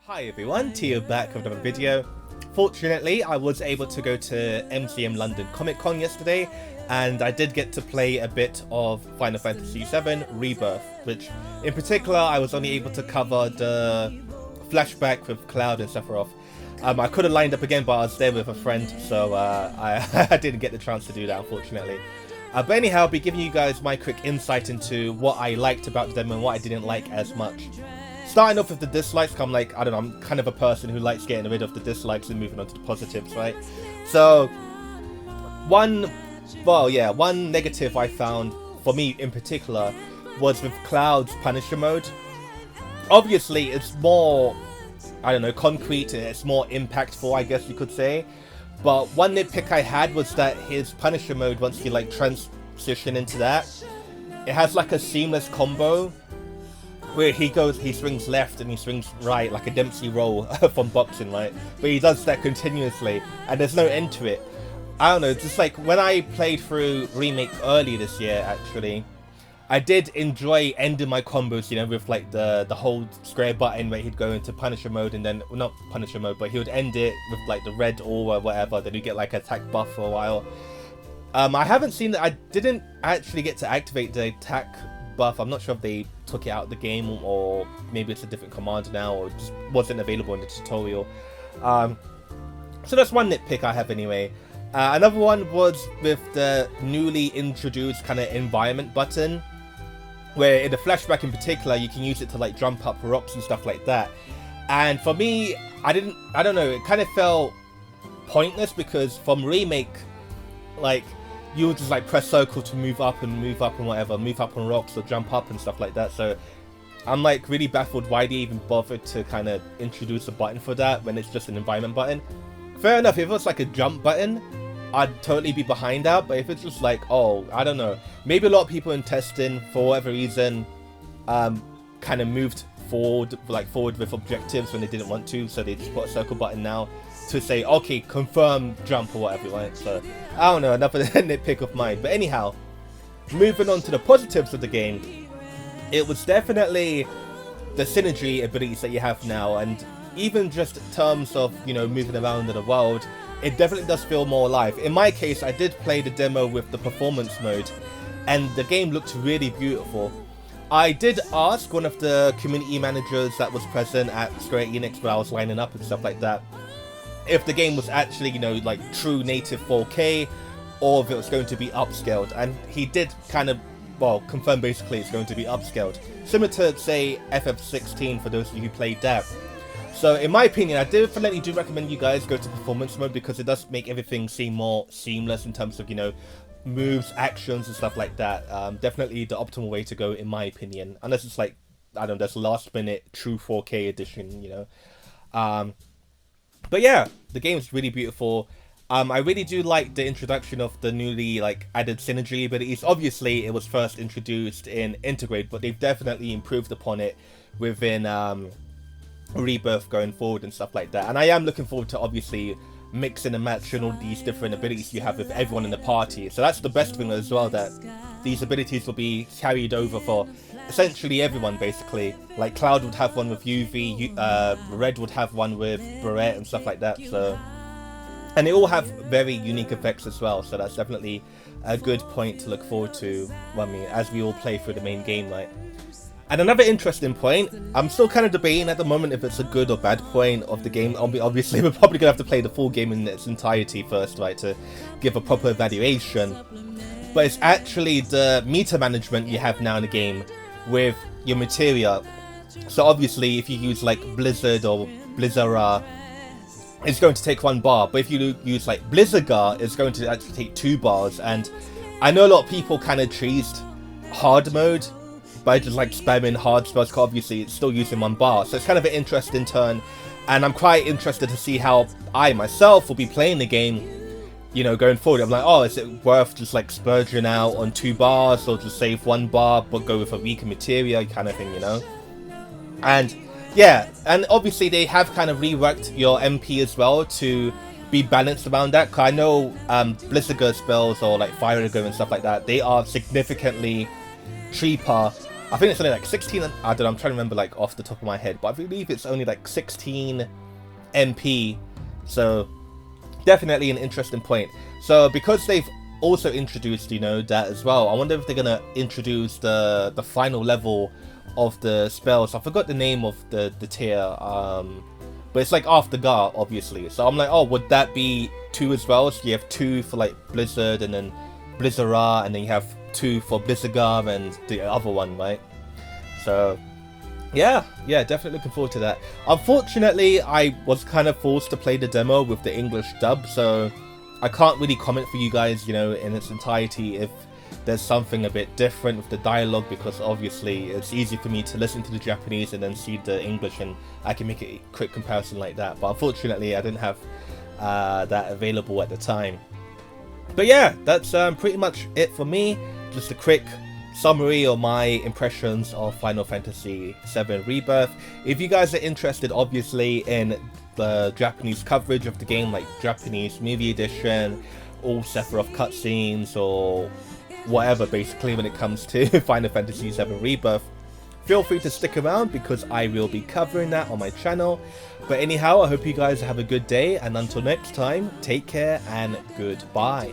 Hi everyone, Tio back with another video. Fortunately, I was able to go to MCM London Comic Con yesterday, and I did get to play a bit of Final Fantasy VII Rebirth, which in particular I was only able to cover the flashback with Cloud and Sephiroth. I could have lined up again, but I was there with a friend, so I didn't get the chance to do that, unfortunately. But anyhow, I'll be giving you guys my quick insight into what I liked about the demo and what I didn't like as much. Starting off with the dislikes, I'm like, I don't know, I'm kind of a person who likes getting rid of the dislikes and moving on to the positives, right? So, one negative I found, for me in particular, was with Cloud's Punisher mode. Obviously, it's more, I don't know, concrete, it's more impactful, I guess you could say. But one nitpick I had was that his Punisher mode, once you like transition into that, it has like a seamless combo where he swings left and he swings right, like a Dempsey roll from boxing, right? But he does that continuously, and there's no end to it. I don't know, just like when I played through Remake earlier this year, actually, I did enjoy ending my combos, you know, with like the hold square button where he'd go into Punisher mode, and then, well, not Punisher mode, but he would end it with like the red or whatever, then you get like attack buff for a while. I haven't seen that. I didn't actually get to activate the attack buff. I'm not sure if they took it out of the game, or maybe it's a different command now, or it just wasn't available in the tutorial. So that's one nitpick I have anyway. Another one was with the newly introduced kind of environment button, where in the flashback in particular, you can use it to like jump up rocks and stuff like that. And for me, I don't know, it kind of felt pointless, because from Remake, like, you would just like press circle to move up and whatever, move up on rocks or jump up and stuff like that. So I'm like really baffled why they even bothered to kind of introduce a button for that when it's just an environment button. Fair enough, if it was like a jump button, I'd totally be behind that, but if it's just like, oh, I don't know, maybe a lot of people in testing, for whatever reason, kind of moved forward with objectives when they didn't want to, so they just put a circle button now to say, okay, confirm jump or whatever, right? So, I don't know, another nitpick of mine. But anyhow, moving on to the positives of the game, it was definitely the synergy abilities that you have now, and even just in terms of, you know, moving around in the world, it definitely does feel more alive. In my case, I did play the demo with the performance mode, and the game looked really beautiful. I did ask one of the community managers that was present at Square Enix when I was lining up and stuff like that, if the game was actually, you know, like true native 4K, or if it was going to be upscaled, and he did kind of, well, confirm basically it's going to be upscaled, similar to, say, FF16 for those of you who played that. So in my opinion, I definitely do recommend you guys go to performance mode, because it does make everything seem more seamless in terms of, you know, moves, actions and stuff like that. Definitely the optimal way to go in my opinion, unless it's like, I don't know, there's last minute true 4K edition, you know. But yeah, the game is really beautiful. I really do like the introduction of the newly like added synergy abilities. Obviously, it was first introduced in Integrate, but they've definitely improved upon it within Rebirth going forward and stuff like that. And I am looking forward to obviously mixing and matching all these different abilities you have with everyone in the party. So that's the best thing as well, that these abilities will be carried over for essentially everyone, basically. Like Cloud would have one with UV, Red would have one with Barrett and stuff like that. So, and they all have very unique effects as well, so that's definitely a good point to look forward to, well, I mean, as we all play through the main game, right? And another interesting point, I'm still kind of debating at the moment if it's a good or bad point of the game. Obviously, we're probably going to have to play the full game in its entirety first, right, to give a proper evaluation. But it's actually the meter management you have now in the game with your materia. So obviously, if you use like Blizzard or Blizzara, it's going to take 1 bar. But if you use like Blizzagar, it's going to actually take 2 bars. And I know a lot of people kind of cheesed hard mode by just like spamming hard spells, because obviously it's still using 1 bar. So it's kind of an interesting turn, and I'm quite interested to see how I myself will be playing the game, you know, going forward. I'm like, oh, is it worth just like splurging out on 2 bars, or just save 1 bar but go with a weaker materia kind of thing, you know? And yeah, and obviously they have kind of reworked your MP as well to be balanced around that, because I know Blizzagar spells or like Fire Go and stuff like that, they are significantly cheaper I think it's only like 16, I don't know, I'm trying to remember like off the top of my head, but I believe it's only like 16 MP, so definitely an interesting point. So because they've also introduced, you know, that as well, I wonder if they're gonna introduce the final level of the spells. I forgot the name of the tier, but it's like after Gar, obviously. So I'm like, oh, would that be 2 as well? So you have 2 for like Blizzard, and then Blizzara, and then you have 2 for Blizzagar and the other one, right? So yeah, definitely looking forward to that. Unfortunately, I was kind of forced to play the demo with the English dub, so I can't really comment for you guys, you know, in its entirety if there's something a bit different with the dialogue, because obviously it's easy for me to listen to the Japanese and then see the English, and I can make a quick comparison like that. But unfortunately, I didn't have that available at the time. But yeah, that's pretty much it for me. Just a quick summary of my impressions of Final Fantasy VII Rebirth. If you guys are interested, obviously, in the Japanese coverage of the game, like Japanese movie edition, all Sephiroth cutscenes, or whatever, basically, when it comes to Final Fantasy VII Rebirth, feel free to stick around because I will be covering that on my channel. But anyhow, I hope you guys have a good day, and until next time, take care and goodbye.